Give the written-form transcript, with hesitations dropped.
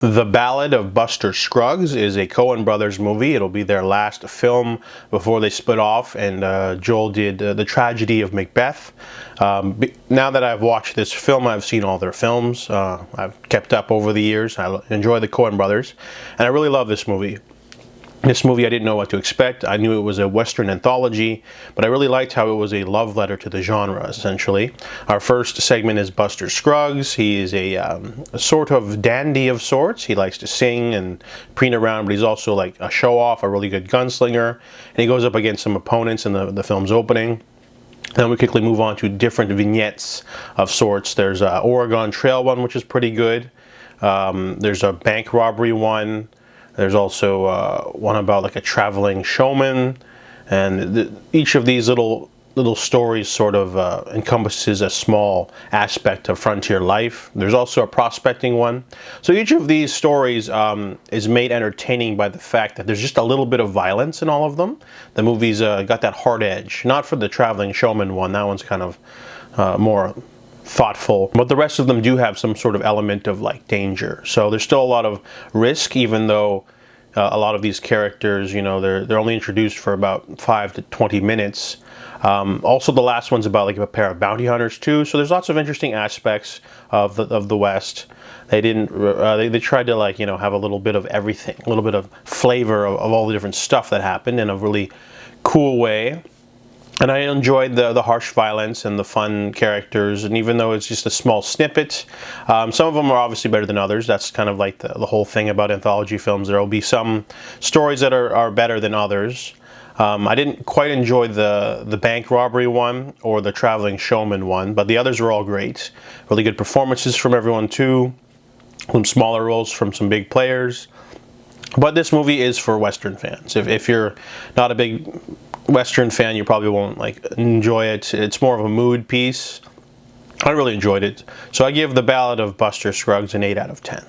The Ballad of Buster Scruggs is a Coen brothers movie. It'll be their last film before they split off, and Joel did The Tragedy of Macbeth. Now that I've watched this film, I've seen all their films. I've kept up over the years. I enjoy the Coen brothers, and I really love this movie. This movie, I didn't know what to expect. I knew it was a Western anthology, but I really liked how it was a love letter to the genre, essentially. Our first segment is Buster Scruggs. He is a sort of dandy of sorts. He likes to sing and preen around, but he's also like a show-off, a really good gunslinger, and he goes up against some opponents in the film's opening. Then we quickly move on to different vignettes of sorts. There's an Oregon Trail one, which is pretty good. There's a bank robbery one. There's also one about like a traveling showman, and each of these little stories sort of encompasses a small aspect of frontier life. There's also a prospecting one. So each of these stories is made entertaining by the fact that there's just a little bit of violence in all of them. The movie's got that hard edge. Not for the traveling showman one. That one's kind of more thoughtful, but the rest of them do have some sort of element of like danger. So there's still a lot of risk, even though a lot of these characters, you know, they're only introduced for about 5 to 20 minutes. Also, the last one's about like a pair of bounty hunters too. So there's lots of interesting aspects of the West. They didn't. They tried to, like, you know, have a little bit of everything, a little bit of flavor of all the different stuff that happened in a really cool way. And I enjoyed the harsh violence and the fun characters, and even though it's just a small snippet, some of them are obviously better than others. That's kind of like the whole thing about anthology films. There will be some stories that are better than others. I didn't quite enjoy the bank robbery one or the traveling showman one, but the others were all great. Really good performances from everyone too. Some smaller roles from some big players. But this movie is for Western fans. If you're not a big Western fan, you probably won't like enjoy it. It's more of a mood piece. I really enjoyed it. So I give The Ballad of Buster Scruggs an 8 out of 10.